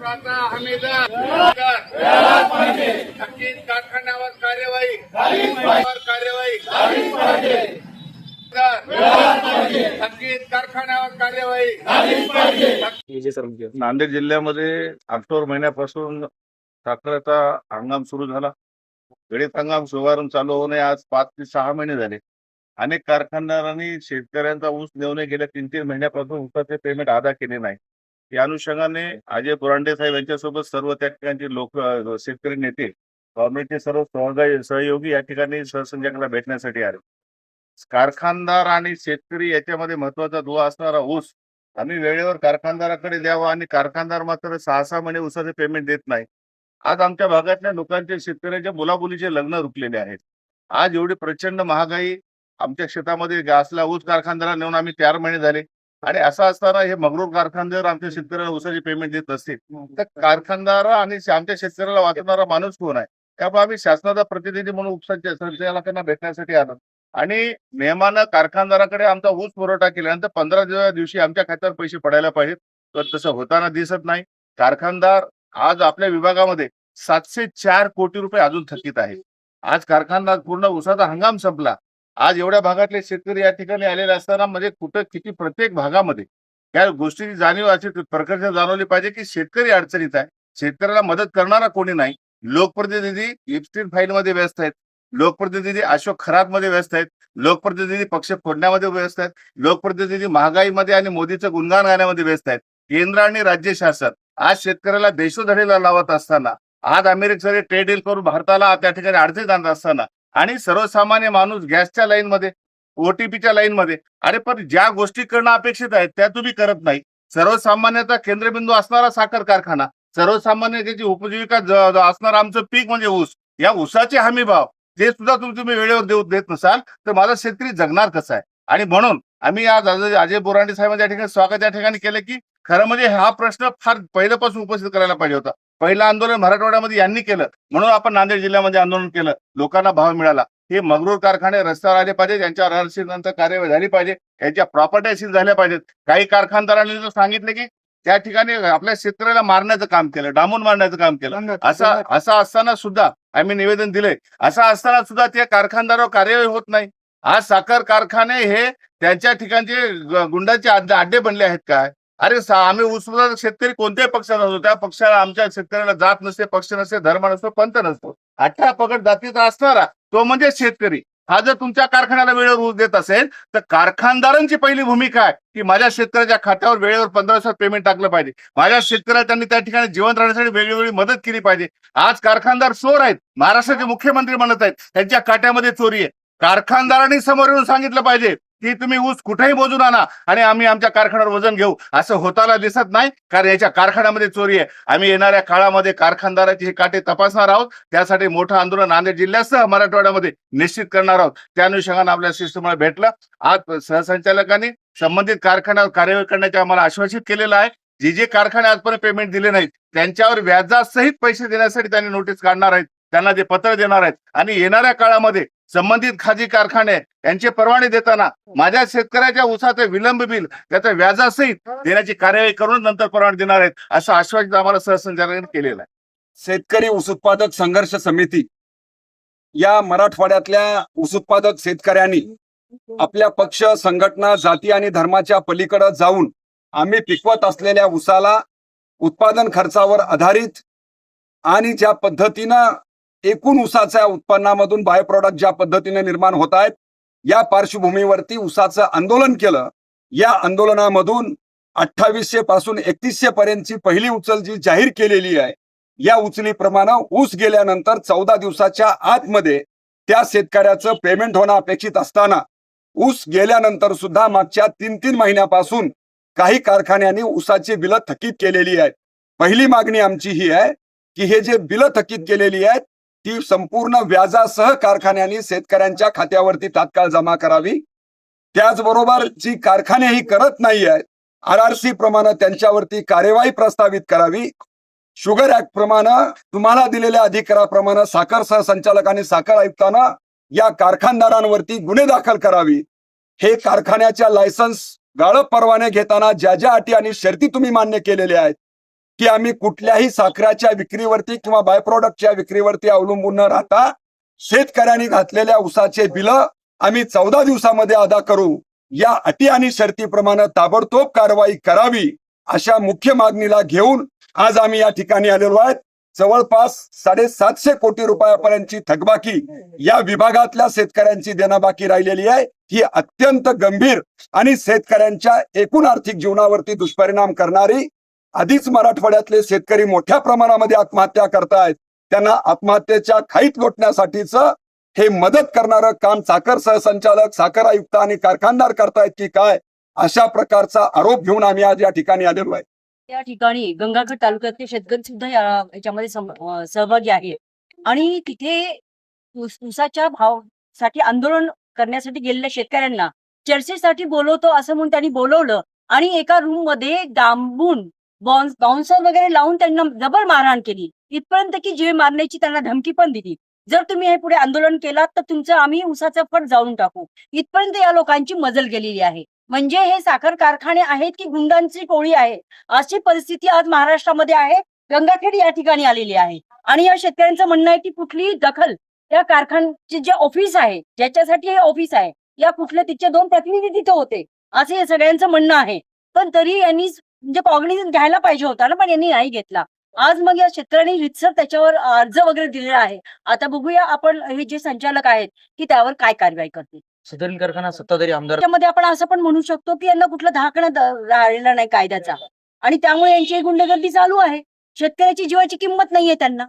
ऊसाचा हमीदार थकीत कारखान्यावर कार्यवाही थकीत कारखान्यावर कार्यवाही। नांदेड जिल्ह्यामध्ये ऑक्टोबर महिन्यापासून साखरेचा हंगाम सुरू झाला। गळीत हंगाम शुभारंभ चालू होणे आज 5 ते 6 महिने झाले। अनेक कारखानदारांनी शेतकऱ्यांचा ऊस नेऊन गेल्या 3-3 महिन्यापासून ऊसाचे पेमेंट अदा केले नाही। या अनुषंगाने अजय बोरांडे साहेब यांच्यासोबत सर्व त्या ठिकाणचे लोक शेतकरी नेते गव्हर्नमेंटचे सर्व सहयोगी या ठिकाणी सहसंचालकाला भेटण्यासाठी आले। कारखानदार आणि शेतकरी याच्यामध्ये महत्वाचा दुवा असणारा ऊस आम्ही वेळेवर कारखानदाराकडे द्यावा आणि कारखानदार मात्र 6-6 महिने ऊसाचे पेमेंट देत नाही। आज आमच्या भागातल्या लोकांचे शेतकऱ्यांच्या मुलामुलीचे लग्न रुकलेले आहेत। आज एवढी प्रचंड महागाई आमच्या शेतामध्ये असला ऊस कारखानदाराला नेऊन आम्ही 4 महिने झाले आणि असं असताना हे मगरूर कारखानदार आमच्या शेतकऱ्याला ऊसाचे पेमेंट देत असतील तर कारखानदार आणि आमच्या शेतकऱ्याला वाचवणारा माणूस कोण आहे? त्यामुळे आम्ही शासनाचा प्रतिनिधी म्हणून उपसंचालक संचालकांना भेटण्यासाठी आलो आणि नियमानं कारखानदाराकडे आमचा ऊस पुरवठा केल्यानंतर 15 दिवशी आमच्या खात्यावर पैसे पडायला पाहिजेत, तर तसं होताना दिसत नाही। कारखानदार आज आपल्या विभागामध्ये 704 कोटी रुपये अजून थकीत आहे। आज कारखानदार पूर्ण ऊसाचा हंगाम संपला। आज एवढ्या भागातले शेतकरी या ठिकाणी आलेले असताना म्हणजे कुठं किती प्रत्येक भागामध्ये या गोष्टीची जाणीव अशी प्रकर्ष जाणवली पाहिजे की शेतकरी अडचणीत आहे, शेतकऱ्याला मदत करणारा कोणी नाही। लोकप्रतिनिधी इप्स्टीन फाईलमध्ये व्यस्त आहेत, लोकप्रतिनिधी अशोक खरातमध्ये व्यस्त आहेत, लोकप्रतिनिधी पक्ष फोडण्यामध्ये व्यस्त आहेत, लोकप्रतिनिधी महागाईमध्ये आणि मोदीचं गुणगान गाण्यामध्ये व्यस्त आहेत। केंद्र आणि राज्य शासन आज शेतकऱ्याला देशोधडीला लावत असताना, आज अमेरिकेकडे ट्रेड डील करून भारताला त्या ठिकाणी अडचणीत आणत असताना आणि सर्वसामान्य माणूस गॅसच्या लाईन मध्ये ओटीपीच्या लाईन मध्ये अरे पण ज्या गोष्टी करणं अपेक्षित आहेत त्या तुम्ही करत नाही। सर्वसामान्याचा केंद्रबिंदू असणारा साखर कारखाना, सर्वसामान्याची उपजीविका असणारा आमचं पीक म्हणजे ऊस, या ऊसाचे हमी भाव ते सुद्धा तुम्ही वेळेवर देत नसाल तर माझा शेतकरी जगणार कसा आहे? आणि म्हणून आम्ही आज अजय बोरांडे साहेबांच्या ठिकाणी स्वागत या ठिकाणी केलं की खरं म्हणजे हा प्रश्न फार पहिल्यापासून उपस्थित करायला पाहिजे होता। पहिलं आंदोलन मराठवाड्यामध्ये यांनी केलं म्हणून आपण नांदेड जिल्ह्यामध्ये आंदोलन केलं, लोकांना भाव मिळाला। हे मगरूर कारखाने रस्त्यावर आले पाहिजे, यांच्यावर नंतर कार्यवाही झाली पाहिजे, यांच्या प्रॉपर्टी सील झाल्या पाहिजेत। काही कारखानदारांनी तर सांगितलं की त्या ठिकाणी आपल्या शेतकऱ्याला मारण्याचं काम केलं, डांबून मारण्याचं काम केलं। असं असताना सुद्धा आम्ही निवेदन दिलंय, असं असताना सुद्धा त्या कारखानदारावर कार्यवाही होत नाही। आज साखर कारखाने हे त्यांच्या ठिकाणचे गुंडाचे अड्डे बनले आहेत काय? अरे आम्ही ऊसतोड शेतकरी कोणत्याही पक्षाचा असतो, त्या पक्षाला आमच्या शेतकऱ्याला जात नसते, पक्ष नसते, धर्म नसतो, पंथ नसतो। 18 पगड जातीचा असणारा तो म्हणजे शेतकरी। हा जर तुमच्या कारखान्याला वेळेवर ऊस देत असेल तर कारखानदारांची पहिली भूमिका आहे की माझ्या शेतकऱ्याच्या खात्यावर वेळेवर 15 दिवसात पेमेंट टाकलं पाहिजे, माझ्या शेतकऱ्याला त्यांनी त्या ठिकाणी जिवंत राहण्यासाठी वेगवेगळी मदत केली पाहिजे। आज कारखानदार चोर आहेत, महाराष्ट्राचे मुख्यमंत्री म्हणत आहेत त्यांच्या खात्यामध्ये चोरी आहे। कारखानदारांनी समोर येऊन सांगितलं पाहिजे की तुम्ही ऊस कुठेही मोजून आणा आणि आम्ही आमच्या कारखान्यावर वजन घेऊ, असं होताना दिसत नाही कारण याच्या कारखान्यामध्ये चोरी आहे। आम्ही येणाऱ्या काळामध्ये कारखानदाराचे हे काटे तपासणार आहोत, त्यासाठी मोठं आंदोलन नांदेड जिल्ह्यासह मराठवाड्यामध्ये निश्चित करणार आहोत। त्या अनुषंगाने आपल्या सिस्टमला भेटलं। आज सहसंचालकांनी संबंधित कारखान्यावर कार्यवाही करण्याचे आम्हाला आश्वासित केलेलं आहे। जे कारखाने आजपर्यंत पेमेंट दिले नाहीत त्यांच्यावर व्याजासहित पैसे देण्यासाठी त्यांनी नोटीस काढणार आहेत, त्यांना ते पत्र देणार आहेत आणि येणाऱ्या काळामध्ये संबंधित खाजगी कारखाने यांचे परवाने देताना माझ्या शेतकऱ्याच्या ऊसाचे विलंब बिल त्याच्या व्याजासहित देण्याची कार्यवाही करून नंतर परवाने देणार आहेत, असं आश्वासन आम्हाला सहसंचालकांनी केलेलं आहे। शेतकरी ऊस उत्पादक संघर्ष समिती या मराठवाड्यातल्या ऊस उत्पादक शेतकऱ्यांनी आपल्या पक्ष, संघटना, जाती आणि धर्माच्या पलीकडे जाऊन आम्ही पिकवत असलेल्या ऊसाला उत्पादन खर्चावर आधारित आणि ज्या पद्धतीनं एकूण ऊसाच्या उत्पन्नामधून बाय प्रॉडक्ट ज्या पद्धतीने निर्माण होत आहेत या पार्श्वभूमीवरती ऊसाचं आंदोलन केलं। या आंदोलनामधून 2800 पासून 3100 पर्यंतची पहिली उचल जी जाहीर केलेली आहे, या उचलीप्रमाणे ऊस गेल्यानंतर 14 दिवसाच्या आतमध्ये त्या शेतकऱ्याचं पेमेंट होणं अपेक्षित असताना ऊस गेल्यानंतर सुद्धा मागच्या 3-3 महिन्यापासून काही कारखान्यांनी ऊसाची बिलं थकीत केलेली आहेत। पहिली मागणी आमची ही आहे की हे जे बिलं थकीत केलेली आहेत ती संपूर्ण व्याजासह कारखान्यांनी शेतकऱ्यांच्या खात्यावरती तात्काळ जमा करावी। त्याचबरोबर जी कारखाने ही करत नाही आहेत RRC प्रमाणे त्यांच्यावरती कार्यवाही प्रस्तावित करावी। शुगर ऍक्ट प्रमाणे तुम्हाला दिलेल्या अधिकाराप्रमाणे साखर सहसंचालक आणि साखर आयुक्तांना या कारखानदारांवरती गुन्हे दाखल करावी। हे कारखान्याच्या लायसन्स गाळप परवाने घेताना ज्या ज्या अटी आणि शर्ती तुम्ही मान्य केलेल्या आहेत की आम्ही कुठल्याही साखराच्या विक्रीवरती किंवा बाय प्रॉडक्टच्या विक्रीवरती अवलंबून न राहता शेतकऱ्यांनी घातलेल्या ऊसाचे बिल आम्ही 14 दिवसामध्ये अदा करू, या अटी आणि शर्तीप्रमाणे ताबडतोब कारवाई करावी, अशा मुख्य मागणीला घेऊन आज आम्ही या ठिकाणी आलेलो आहेत. जवळपास 750 कोटी रुपयापर्यंतची थकबाकी या विभागातल्या शेतकऱ्यांची देणं बाकी राहिलेली आहे. ही अत्यंत गंभीर आणि शेतकऱ्यांच्या एकूण आर्थिक जीवनावरती दुष्परिणाम करणारी, आधीच मराठवाड्यातले शेतकरी मोठ्या प्रमाणामध्ये आत्महत्या करतायत, त्यांना आत्महत्येच्या खाईत लोटण्यासाठीच हे मदत करणारं काम साखर सहसंचालक, साखर आयुक्त आणि कारखानदार करतायत की काय, अशा प्रकारचा आरोप घेऊन आम्ही आज या ठिकाणी आलेलो आहे. या ठिकाणी गंगाखेड तालुक्यातले शेतकरी सुद्धा याच्यामध्ये सहभागी आहे आणि तिथे ऊसाच्या भावासाठी आंदोलन करण्यासाठी गेलेल्या शेतकऱ्यांना चर्चेसाठी बोलवतो असं म्हणून त्यांनी बोलवलं आणि एका रूम मध्ये डांबून बाउन्सर वगैरे लावून त्यांना जबर मारहाण केली, इथपर्यंत की जीव मारण्याची त्यांना धमकी पण दिली. जर तुम्ही हे पुढे आंदोलन केलात तर तुमचं आम्ही ऊसाचं फट जाळून टाकू, इथपर्यंत या लोकांची मजल गेलेली आहे. म्हणजे हे साखर कारखाने आहेत की गुंडांची टोळी आहे, अशी परिस्थिती आज महाराष्ट्रामध्ये आहे. गंगाखेड या ठिकाणी आलेली आहे आणि या शेतकऱ्यांचं म्हणणं आहे की कुठलीही दखल या कारखान्याचे जे ऑफिस आहे, ज्याच्यासाठी हे ऑफिस आहे, या कुठले तिचे 2 प्रतिनिधी तिथे होते, असे हे सगळ्यांचं म्हणणं आहे. पण तरी यांनी म्हणजे कॉग्निझन्स घ्यायला पाहिजे होता ना, पण यांनी नाही घेतला. आज मग या शेतकऱ्यांनी रितसर त्याच्यावर अर्ज वगैरे दिलेला आहे. आता बघूया आपण हे जे संचालक आहेत की त्यावर काय कारवाई करतील. सदरील कारखाना सत्ताधारी आमदार त्यामध्ये आपण असं पण म्हणू शकतो की यांना कुठला धाकणा राहिलेला नाही कायद्याचा आणि त्यामुळे यांची गुंडगर्दी चालू आहे. शेतकऱ्याची जीवाची किंमत नाहीये त्यांना.